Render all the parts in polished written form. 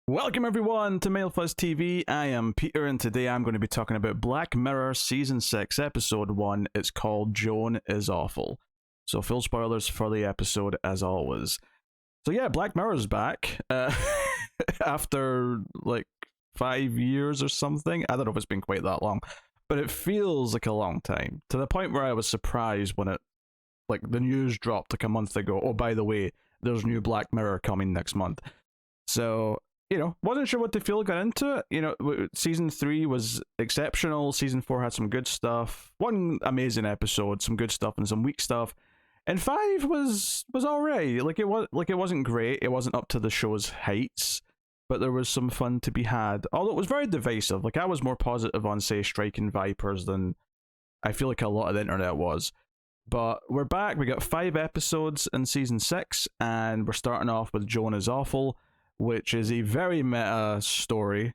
Welcome everyone to Mail Fuzz TV. I am Peter, and today I'm going to be talking about Black Mirror Season 6, Episode 1. It's called Joan is Awful. So full spoilers for the episode as always. So yeah, Black Mirror's back. After like 5 years or something. I don't know if it's been quite that long, but it feels like a long time. To the point where I was surprised when the news dropped like a month ago. Oh, by the way, there's new Black Mirror coming next month. So wasn't sure what to feel going into it. Season 3 was exceptional. Season 4 had some good stuff. One amazing episode, some good stuff and some weak stuff. And 5 was alright. It wasn't great. It wasn't up to the show's heights, but there was some fun to be had. Although it was very divisive. I was more positive on, say, Striking Vipers than I feel like a lot of the internet was. But we're back. We got 5 episodes in season 6, and we're starting off with Joan is Awful, which is a very meta story.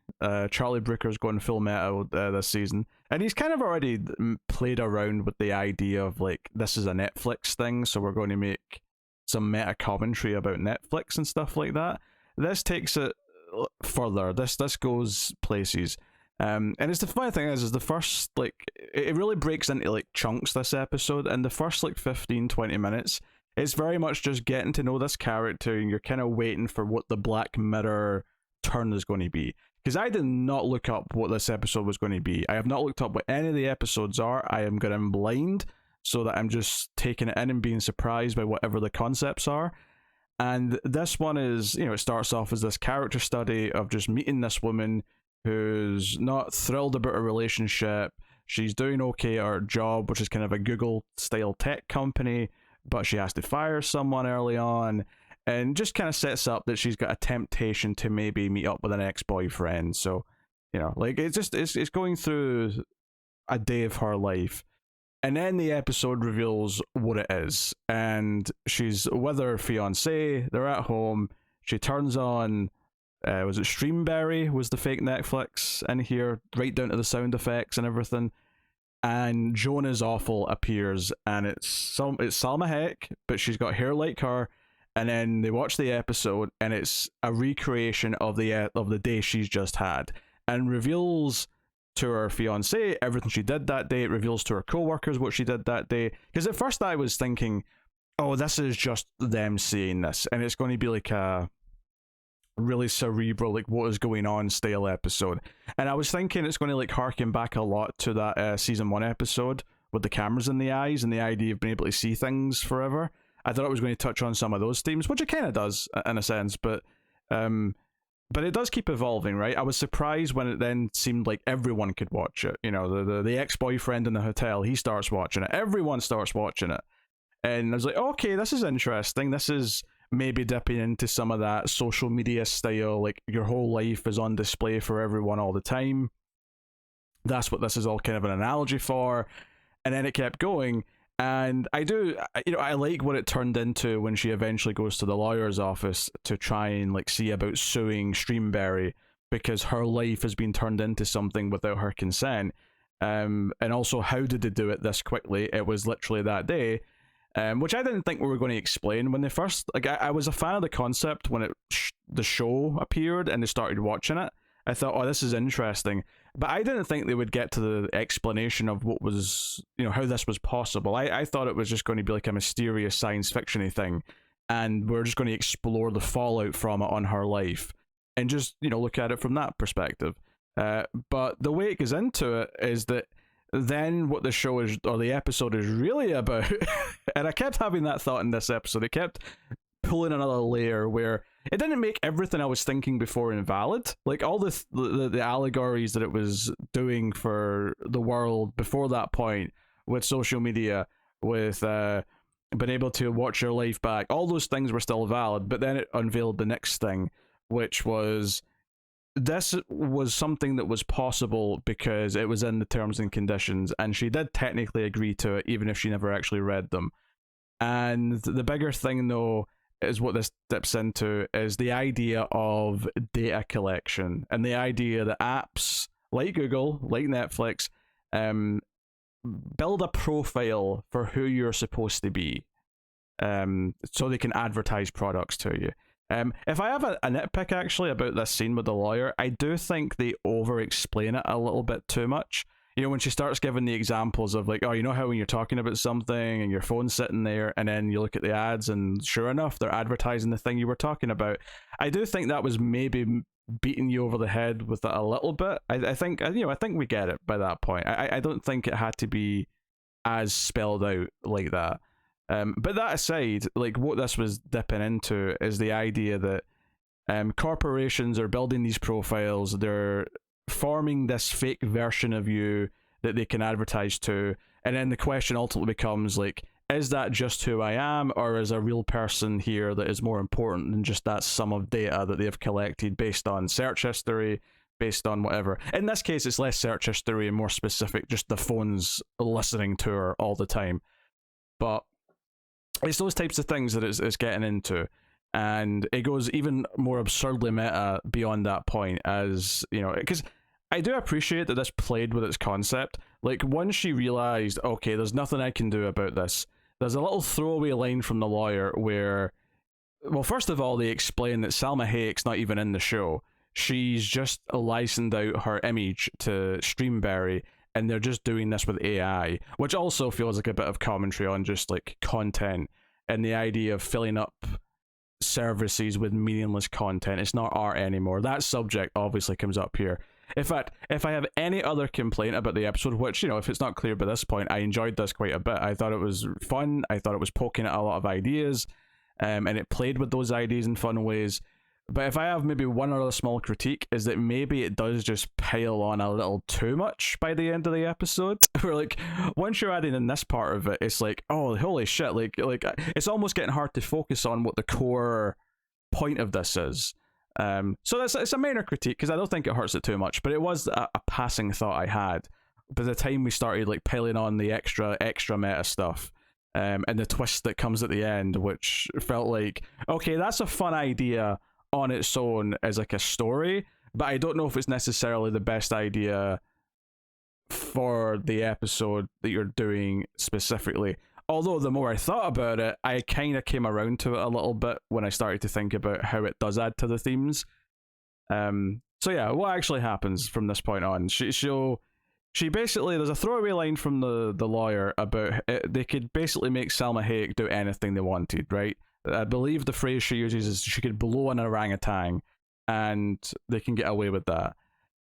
Charlie Brooker's going full meta this season, and he's kind of already played around with the idea of this is a Netflix thing, so we're going to make some meta commentary about Netflix and stuff like that. This takes it further. This goes places. And it's the funny thing is the first it really breaks into chunks this episode, and the first 15-20 minutes it's very much just getting to know this character, and you're kind of waiting for what the Black Mirror turn is going to be. Because I did not look up what this episode was going to be. I have not looked up what any of the episodes are. I am going blind, so that I'm just taking it in and being surprised by whatever the concepts are. And this one is, it starts off as this character study of just meeting this woman who's not thrilled about her relationship. She's doing okay at her job, which is kind of a Google-style tech company, but she has to fire someone early on, and just kind of sets up that she's got a temptation to maybe meet up with an ex-boyfriend. So, it's going through a day of her life, and then the episode reveals what it is, and she's with her fiance. They're at home. She turns on, was it Streamberry? Was the fake Netflix in here, right down to the sound effects and everything. And Joan is Awful appears, and it's Salma Hayek, but she's got hair like her. And then they watch the episode, and it's a recreation of the day she's just had, and reveals to her fiance everything she did that day. It reveals to her co-workers what she did that day. Because at first I was thinking, oh, this is just them saying this, and it's going to be like a really cerebral, what is going on style episode. And I was thinking it's going to harken back a lot to that season 1 episode with the cameras in the eyes and the idea of being able to see things forever. I thought it was going to touch on some of those themes, which it kind of does in a sense, but it does keep evolving, right? I was surprised when it then seemed like everyone could watch it. The ex-boyfriend in the hotel, he starts watching it. Everyone starts watching it. And I was like, okay, this is interesting. This is maybe dipping into some of that social media style, your whole life is on display for everyone all the time. That's what this is all kind of an analogy for. And then it kept going, and I like what it turned into when she eventually goes to the lawyer's office to try and see about suing Streamberry, because her life has been turned into something without her consent. And also, how did they do it this quickly? It was literally that day. Which I didn't think we were going to explain when they first, I was a fan of the concept when the show appeared and they started watching it. I thought, oh, this is interesting, but I didn't think they would get to the explanation of what was, how this was possible. I thought it was just going to be a mysterious science fiction-y thing, and we're just going to explore the fallout from it on her life and just, look at it from that perspective. But the way it goes into it is that then what the show is, or the episode is really about, and I kept having that thought in this episode, it kept pulling another layer where it didn't make everything I was thinking before invalid. All the allegories that it was doing for the world before that point, with social media, with being able to watch your life back, all those things were still valid, but then it unveiled the next thing, which was this was something that was possible because it was in the terms and conditions, and she did technically agree to it, even if she never actually read them. And the bigger thing, though, is what this dips into, is the idea of data collection, and the idea that apps like Google, like Netflix, build a profile for who you're supposed to be, so they can advertise products to you. If I have a nitpick actually about this scene with the lawyer, I do think they over explain it a little bit too much. You know, when she starts giving the examples of like, oh, you know how when you're talking about something and your phone's sitting there and then you look at the ads and sure enough, they're advertising the thing you were talking about. I do think that was maybe beating you over the head with it a little bit. I think, you know, I think we get it by that point. I don't think it had to be as spelled out like that. But that aside, like what this was dipping into is the idea that corporations are building these profiles, they're forming this fake version of you that they can advertise to, and then the question ultimately becomes like, is that just who I am, or is a real person here that is more important than just that sum of data that they've collected based on search history, based on whatever. In this case, it's less search history and more specific, just the phone's listening to her all the time. But it's those types of things that it's getting into. And it goes even more absurdly meta beyond that point, as you know, because I do appreciate that this played with its concept. Like once she realized, okay, there's nothing I can do about this, there's a little throwaway line from the lawyer where, well, first of all, they explain that Salma Hayek's not even in the show. She's just licensed out her image to Streamberry, and they're just doing this with AI, which also feels like a bit of commentary on just like content and the idea of filling up services with meaningless content. It's not art anymore. That subject obviously comes up here. In fact, if I have any other complaint about the episode, which, you know, if it's not clear by this point, I enjoyed this quite a bit. I thought it was fun. I thought it was poking at a lot of ideas, and it played with those ideas in fun ways. But if I have maybe one other small critique, is that maybe it does just pile on a little too much by the end of the episode. Where like once you're adding in this part of it, it's like, oh holy shit, like it's almost getting hard to focus on what the core point of this is. So it's a minor critique because I don't think it hurts it too much, but it was a passing thought I had by the time we started like piling on the extra meta stuff. And the twist that comes at the end, which felt like, okay, that's a fun idea on its own as like a story, but I don't know if it's necessarily the best idea for the episode that you're doing specifically. Although the more I thought about it, I kind of came around to it a little bit when I started to think about how it does add to the themes. So yeah, what actually happens from this point on? She basically, there's a throwaway line from the lawyer about it, they could basically make Salma Hayek do anything they wanted, right? I believe the phrase she uses is she could blow an orangutan and they can get away with that.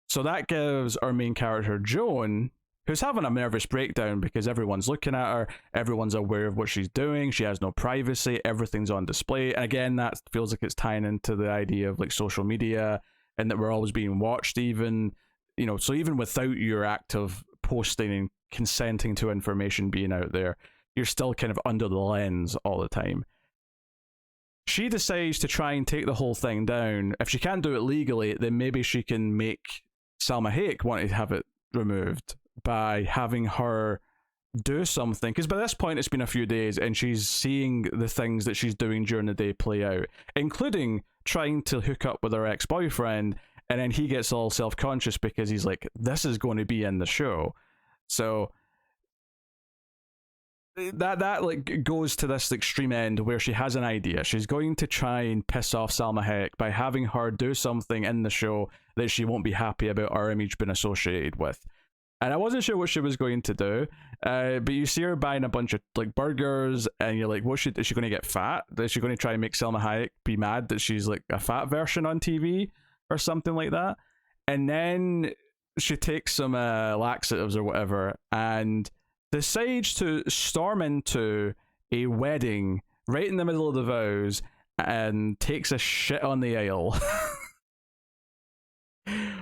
So that gives our main character, Joan, who's having a nervous breakdown because everyone's looking at her, everyone's aware of what she's doing, she has no privacy, everything's on display. And again, that feels like it's tying into the idea of like social media and that we're always being watched even, you know, so even without your act of posting and consenting to information being out there, you're still kind of under the lens all the time. She decides to try and take the whole thing down. If she can't do it legally, then maybe she can make Salma Hayek want to have it removed by having her do something. Because by this point, it's been a few days and she's seeing the things that she's doing during the day play out, including trying to hook up with her ex-boyfriend, and then he gets all self-conscious because he's like, this is going to be in the show. So that like goes to this extreme end where she has an idea. She's going to try and piss off Salma Hayek by having her do something in the show that she won't be happy about our image being associated with. And I wasn't sure what she was going to do, but you see her buying a bunch of like burgers, and you're like, is she going to get fat? Is she going to try and make Salma Hayek be mad that she's like a fat version on TV or something like that? And then she takes some laxatives or whatever and decides to storm into a wedding right in the middle of the vows and takes a shit on the aisle.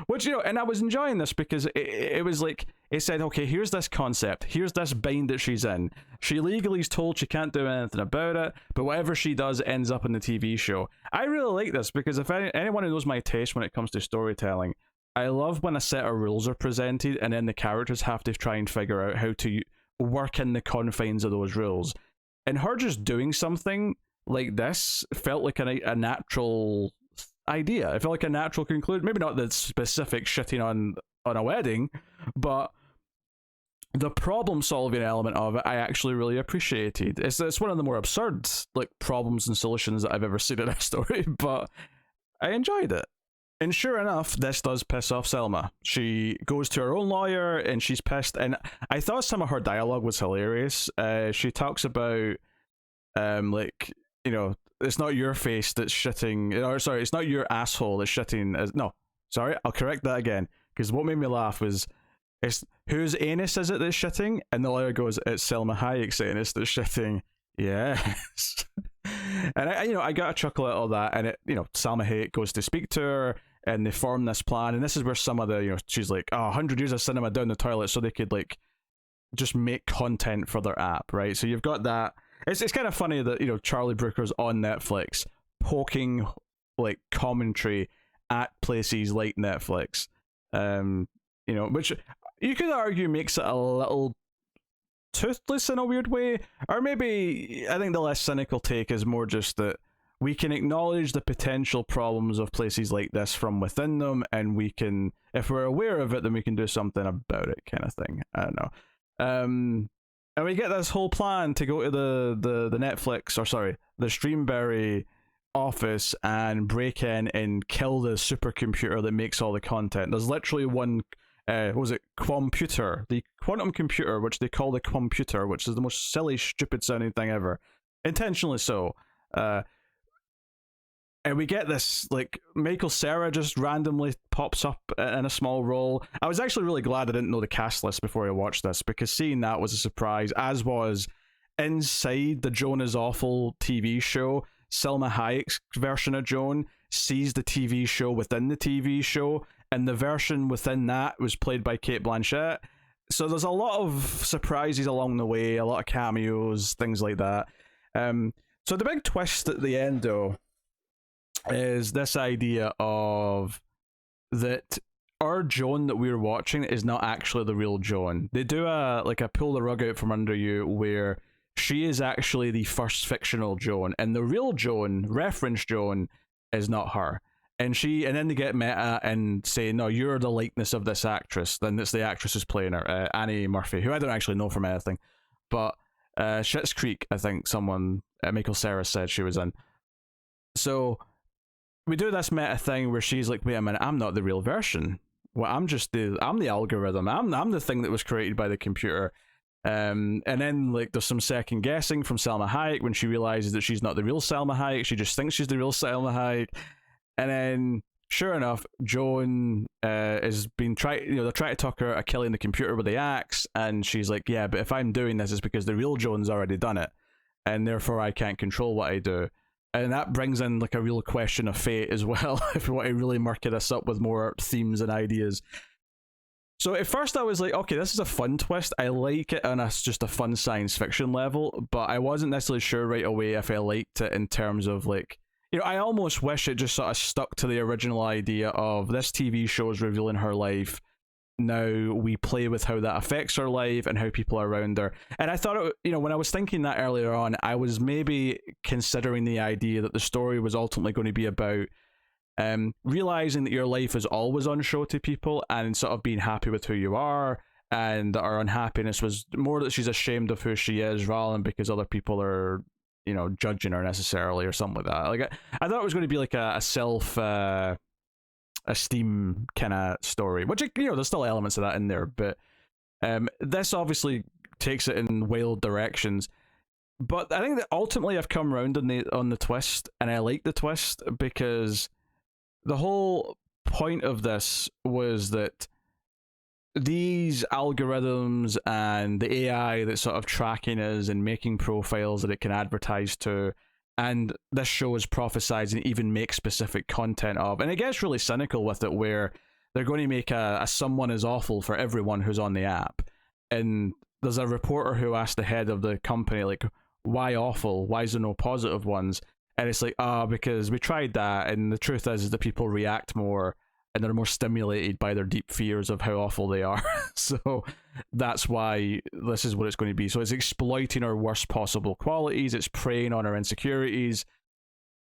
Which, you know, and I was enjoying this because it was like, it said, okay, here's this concept, here's this bind that she's in. She legally is told she can't do anything about it, but whatever she does ends up in the TV show. I really like this because if anyone who knows my taste when it comes to storytelling, I love when a set of rules are presented and then the characters have to try and figure out how to work in the confines of those rules. And her just doing something like this felt like a natural idea. It felt like a natural conclusion. Maybe not the specific shitting on a wedding, but the problem solving element of it I actually really appreciated. It's one of the more absurd like problems and solutions that I've ever seen in a story, but I enjoyed it. And sure enough, this does piss off Selma. She goes to her own lawyer and she's pissed. And I thought some of her dialogue was hilarious. She talks about, like, you know, it's not your face that's shitting, or sorry, it's not your asshole that's shitting. No, sorry, I'll correct that again. Because what made me laugh was, it's whose anus is it that's shitting? And the lawyer goes, it's Selma Hayek's anus that's shitting. Yes. And I got a chuckle at all that. And Salma Hayek goes to speak to her, and they form this plan. And this is where some of the, she's like, 100 years of cinema down the toilet so they could like just make content for their app, right? So you've got that. It's kind of funny that Charlie Brooker's on Netflix poking like commentary at places like Netflix, which you could argue makes it a little toothless in a weird way. Or maybe I think the less cynical take is more just that we can acknowledge the potential problems of places like this from within them, and we can, if we're aware of it, then we can do something about it, kind of thing. I don't know. And we get this whole plan to go to the Netflix, or sorry, the Streamberry office and break in and kill the supercomputer that makes all the content. There's literally one, computer, the quantum computer, which they call the computer, which is the most silly, stupid sounding thing ever, intentionally so. And we get this, like, Michael Cera just randomly pops up in a small role. I was actually really glad I didn't know the cast list before I watched this, because seeing that was a surprise, as was inside the Joan is Awful TV show. Salma Hayek's version of Joan sees the TV show within the TV show, and the version within that was played by Cate Blanchett. So there's a lot of surprises along the way, a lot of cameos, things like that. So the big twist at the end, though, is this idea of that our Joan that we're watching is not actually the real Joan. They do a pull the rug out from under you, where she is actually the first fictional Joan, and the real Joan, reference Joan, is not her. And then they get meta and say, no, you're the likeness of this actress. Then it's the actress who's playing her, Annie Murphy, who I don't actually know from anything, but Schitt's Creek, I think someone, Michael Cera, said she was in. So we do this meta thing where she's like, wait a minute, I'm not the real version. Well, I'm the algorithm. I'm the thing that was created by the computer. And then like there's some second guessing from Salma Hayek when she realizes that she's not the real Salma Hayek. She just thinks she's the real Salma Hayek. And then sure enough, Joan is being they're trying to talk her at killing the computer with the axe, and she's like, yeah, but if I'm doing this, it's because the real Joan's already done it, and therefore I can't control what I do. And that brings in like a real question of fate as well, if we want to really murky this up with more themes and ideas. So at first I was like, okay, this is a fun twist. I like it on just a fun science fiction level, but I wasn't necessarily sure right away if I liked it in terms of like, I almost wish it just sort of stuck to the original idea of this TV show is revealing her life. Now we play with how that affects her life and how people are around her. And I thought, when I was thinking that earlier on, I was maybe considering the idea that the story was ultimately going to be about realizing that your life is always on show to people and sort of being happy with who you are, and our unhappiness was more that she's ashamed of who she is rather than because other people are, judging her necessarily or something like that. Like I thought it was going to be like a self esteem kind of story, which there's still elements of that in there, but this obviously takes it in wild directions. But I think that ultimately I've come around on the twist, and I like the twist because the whole point of this was that these algorithms and the AI that's sort of tracking us and making profiles that it can advertise to, and this show is prophesizing and even make specific content of, and it gets really cynical with it, where they're going to make a someone is awful for everyone who's on the app. And there's a reporter who asked the head of the company, like, why awful? Why is there no positive ones? And it's like, because we tried that, and the truth is that people react more and they're more stimulated by their deep fears of how awful they are. So that's why this is what it's going to be. So it's exploiting our worst possible qualities, it's preying on our insecurities,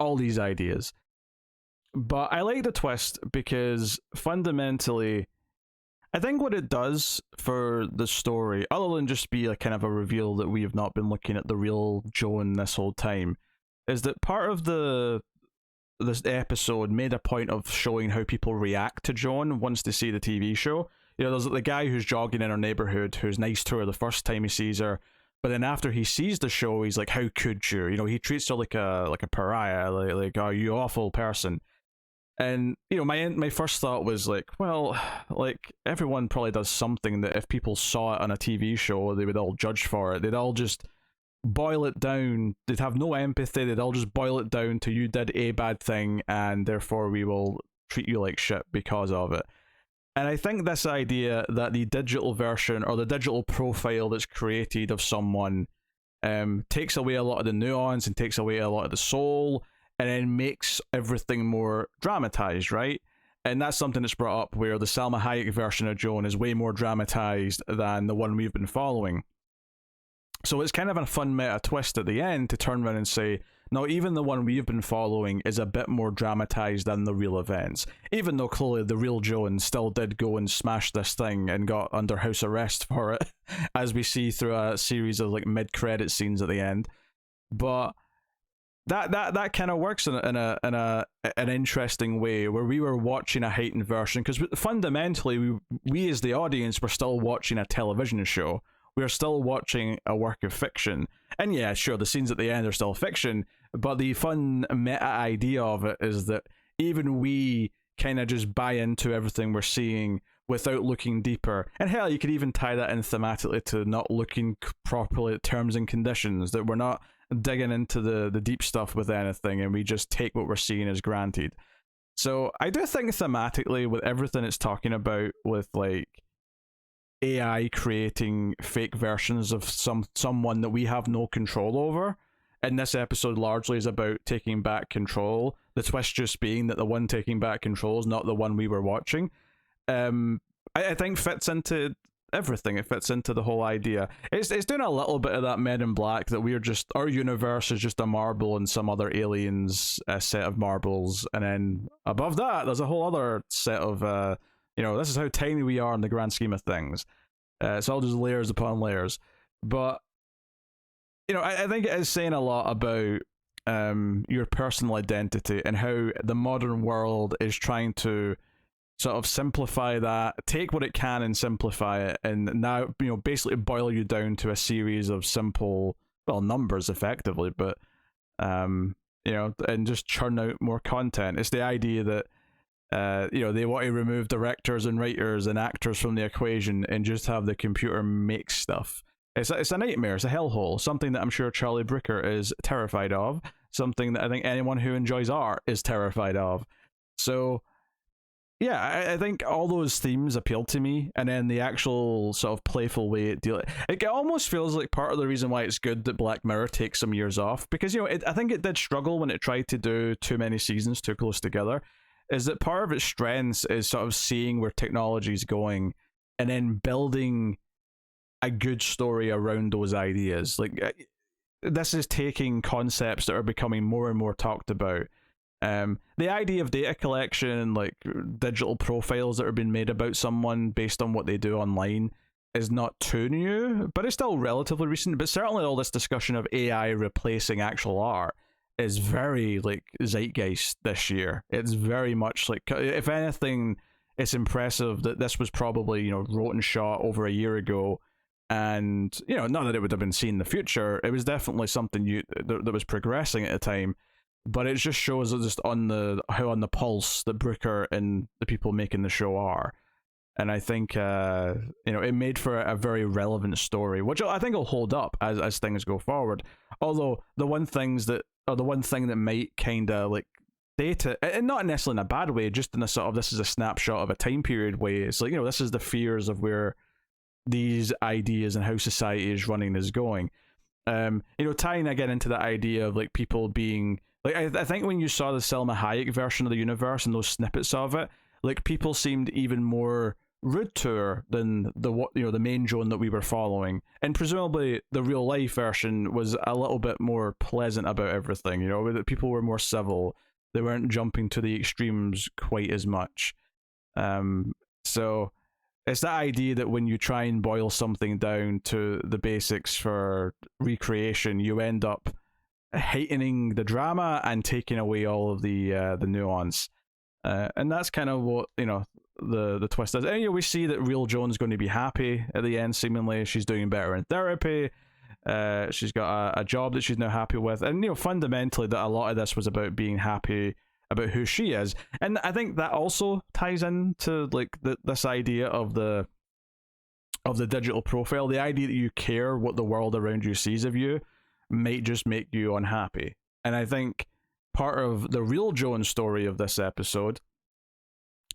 all these ideas. But I like the twist because fundamentally, I think what it does for the story, other than just be a kind of a reveal that we have not been looking at the real Joan this whole time, is that part of this episode made a point of showing how people react to Joan once they see the TV show. You know, there's the guy who's jogging in her neighborhood who's nice to her the first time he sees her, but then after he sees the show, he's like, "How could you?" You know, he treats her like a pariah, like "Oh, you awful person." And you know, my first thought was like, well, like everyone probably does something that if people saw it on a TV show, they would all judge for it. They'd all just boil it down. They'd have no empathy. They'd all just boil it down to you did a bad thing, and therefore we will treat you like shit because of it. And I think this idea that the digital version or the digital profile that's created of someone takes away a lot of the nuance and takes away a lot of the soul, and then makes everything more dramatized, right? And that's something that's brought up where the Salma Hayek version of Joan is way more dramatized than the one we've been following. So it's kind of a fun meta twist at the end to turn around and say, no, even the one we've been following is a bit more dramatized than the real events. Even though clearly the real Joan still did go and smash this thing and got under house arrest for it, as we see through a series of like mid-credit scenes at the end. But that kind of works in an interesting way where we were watching a heightened version because fundamentally we as the audience were still watching a television show. We are still watching a work of fiction. And yeah, sure, the scenes at the end are still fiction, but the fun meta idea of it is that even we kind of just buy into everything we're seeing without looking deeper. And hell, you could even tie that in thematically to not looking properly at terms and conditions, that we're not digging into the deep stuff with anything and we just take what we're seeing as granted. So I do think thematically with everything it's talking about with like AI creating fake versions of someone that we have no control over. And this episode largely is about taking back control. The twist just being that the one taking back control is not the one we were watching. I think fits into everything. It fits into the whole idea. It's doing a little bit of that Men in Black, that we're just, our universe is just a marble and some other aliens set of marbles, and then above that there's a whole other set of this is how tiny we are in the grand scheme of things. It's all just layers upon layers. But I think it is saying a lot about your personal identity and how the modern world is trying to sort of simplify that, take what it can and simplify it, and now basically boil you down to a series of simple, well, numbers effectively, but and just churn out more content. It's the idea that they want to remove directors and writers and actors from the equation and just have the computer make stuff. It's a nightmare. It's a hellhole. Something that I'm sure Charlie Brooker is terrified of. Something that I think anyone who enjoys art is terrified of. So yeah, I think all those themes appealed to me, and then the actual sort of playful way it almost feels like part of the reason why it's good that Black Mirror takes some years off, because I think it did struggle when it tried to do too many seasons too close together. Is that part of its strengths is sort of seeing where technology is going and then building a good story around those ideas. Like this is taking concepts that are becoming more and more talked about. The idea of data collection, like digital profiles that are being made about someone based on what they do online, is not too new, but it's still relatively recent. But certainly all this discussion of AI replacing actual art is very like zeitgeist this year. It's very much like, if anything, it's impressive that this was probably wrote and shot over a year ago, and not that it would have been seen in the future. It was definitely something that was progressing at the time. But it just shows just on the pulse that Brooker and the people making the show are. And I think it made for a very relevant story, which I think will hold up as things go forward. Although the one thing that might kind of like date it, and not necessarily in a bad way, just in a sort of this is a snapshot of a time period way. It's like this is the fears of where these ideas and how society is running is going. Tying again into the idea of like people being like, I think when you saw the Selma Hayek version of the universe and those snippets of it, like people seemed even more rude to her than the main Joan that we were following, and presumably the real life version was a little bit more pleasant about everything. That people were more civil, they weren't jumping to the extremes quite as much. So it's that idea that when you try and boil something down to the basics for recreation, you end up heightening the drama and taking away all of the nuance. And that's kind of what, the twist is. And we see that real Joan's going to be happy at the end. Seemingly, she's doing better in therapy. She's got a job that she's now happy with, and fundamentally, that a lot of this was about being happy about who she is. And I think that also ties into like this idea of the digital profile, the idea that you care what the world around you sees of you might just make you unhappy. And I think part of the real Joan story of this episode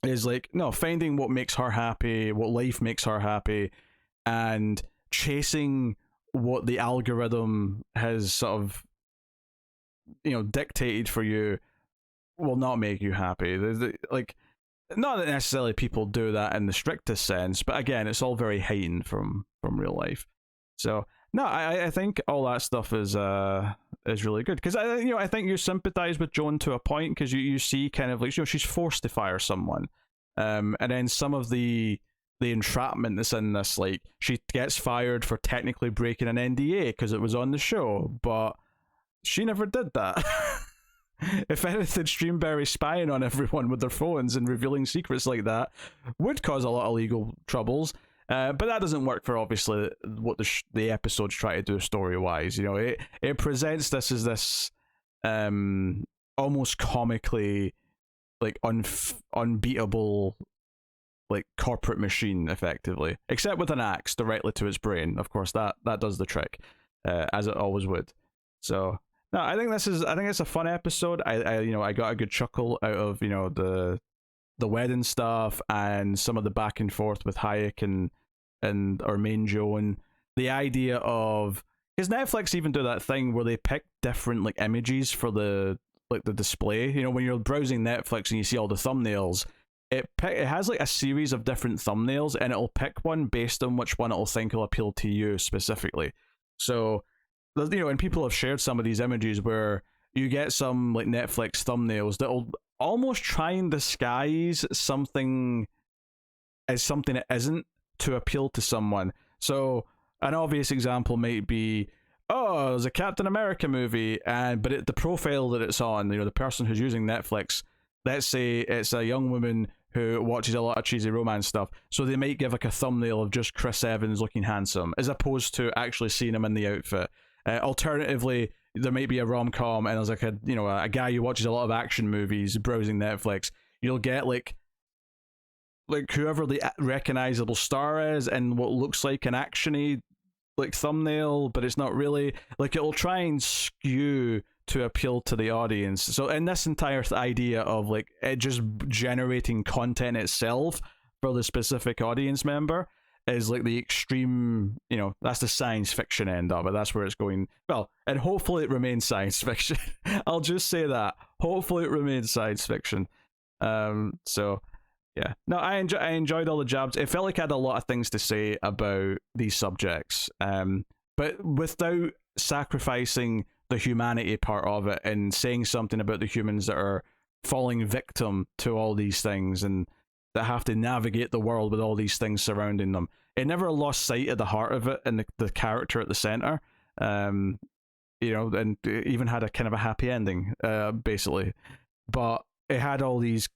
is like, no, finding what makes her happy, what life makes her happy, and chasing what the algorithm has sort of dictated for you will not make you happy. Like, not that necessarily people do that in the strictest sense, but again, it's all very heightened from real life. So no, I think all that stuff is really good, because I think you sympathize with Joan to a point, because you see kind of like, she's forced to fire someone, and then some of the entrapment that's in this, like, she gets fired for technically breaking an NDA because it was on the show, but she never did that. If anything, Streamberry spying on everyone with their phones and revealing secrets like that would cause a lot of legal troubles. But that doesn't work for, obviously, what the episodes try to do story-wise. It presents this as this almost comically, like, unbeatable, like, corporate machine, effectively. Except with an axe directly to its brain. Of course, that does the trick, as it always would. So no, I think it's a fun episode. I got a good chuckle out of the wedding stuff and some of the back and forth with Hayek and our main Joan. The idea of, because Netflix even do that thing where they pick different like images for the display. When you're browsing Netflix and you see all the thumbnails, it has like a series of different thumbnails, and it'll pick one based on which one it'll think will appeal to you specifically. So and people have shared some of these images where you get some like Netflix thumbnails that'll almost try and disguise something as something it isn't to appeal to someone. So an obvious example might be, oh, there's a Captain America movie, but the profile that it's on, the person who's using Netflix, let's say it's a young woman who watches a lot of cheesy romance stuff, so they might give like a thumbnail of just Chris Evans looking handsome, as opposed to actually seeing him in the outfit. Alternatively, there might be a rom-com and there's like a guy who watches a lot of action movies browsing Netflix. You'll get like whoever the recognizable star is and what looks like an actiony like thumbnail, but it's not really. Like, it'll try and skew to appeal to the audience. So in this entire idea of like it just generating content itself for the specific audience member is like the extreme, that's the science fiction end of it. That's where it's going. Well, and hopefully it remains science fiction. I'll just say that. Hopefully it remains science fiction. So yeah. No, I enjoyed all the jabs. It felt like I had a lot of things to say about these subjects. But without sacrificing the humanity part of it and saying something about the humans that are falling victim to all these things and that have to navigate the world with all these things surrounding them. It never lost sight of the heart of it and the character at the center. And it even had a kind of a happy ending, basically. But it had all these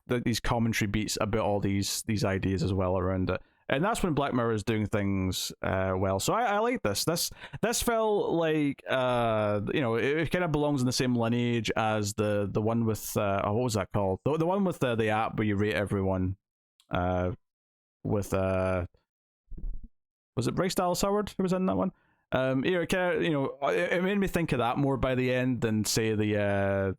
commentary beats about all these ideas as well around it. And that's when Black Mirror is doing things well. So I like this. This felt like it kind of belongs in the same lineage as the one with what was that called? The one with the app where you rate everyone. With was it Bryce Dallas Howard who was in that one? It made me think of that more by the end than say the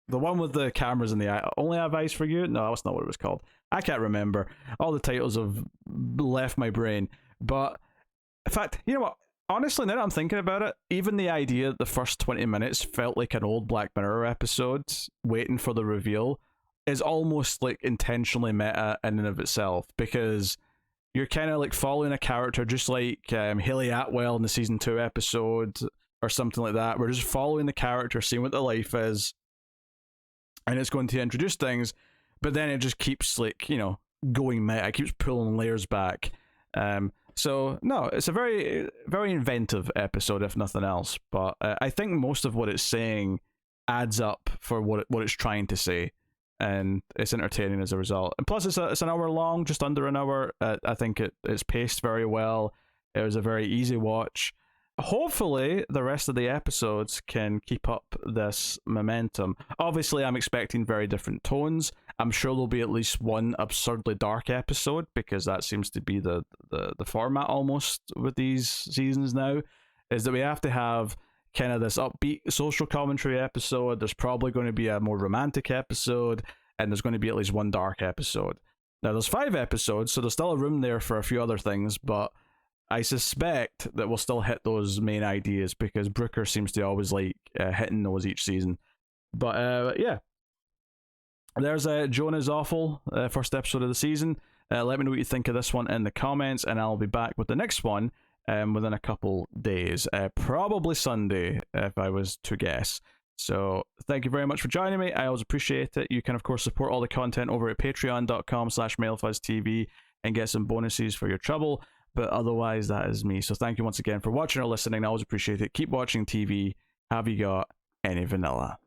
one with the cameras in the eye. Only Have Eyes for You? No, that's not what it was called. I can't remember. All the titles have left my brain. But in fact, you know what? Honestly, now that I'm thinking about it, even the idea that the first 20 minutes felt like an old Black Mirror episode waiting for the reveal is almost like intentionally meta in and of itself, because you're kind of like following a character just like Haley Atwell in the season 2 episode or something like that. We're just following the character, seeing what their life is, and it's going to introduce things, but then it just keeps like going meta. It keeps pulling layers back. So no, it's a very very inventive episode, if nothing else. But I think most of what it's saying adds up for what it's trying to say, and it's entertaining as a result. And plus, it's an hour long, just under an hour. I think it's paced very well. It was a very easy watch. Hopefully, the rest of the episodes can keep up this momentum. Obviously, I'm expecting very different tones. I'm sure there'll be at least one absurdly dark episode, because that seems to be the format almost with these seasons now, is that we have to have kind of this upbeat social commentary episode. There's probably going to be a more romantic episode, and there's going to be at least one dark episode. Now, there's 5 episodes, so there's still a room there for a few other things, but I suspect that we'll still hit those main ideas, because Brooker seems to always like hitting those each season. But yeah, there's Joan is Awful, first episode of the season. Let me know what you think of this one in the comments, and I'll be back with the next one within a couple days. Probably Sunday, if I was to guess. So thank you very much for joining me. I always appreciate it. You can, of course, support all the content over at patreon.com/MailFuzzTV and get some bonuses for your trouble. But otherwise, that is me. So thank you once again for watching or listening. I always appreciate it. Keep watching TV. Have you got any vanilla?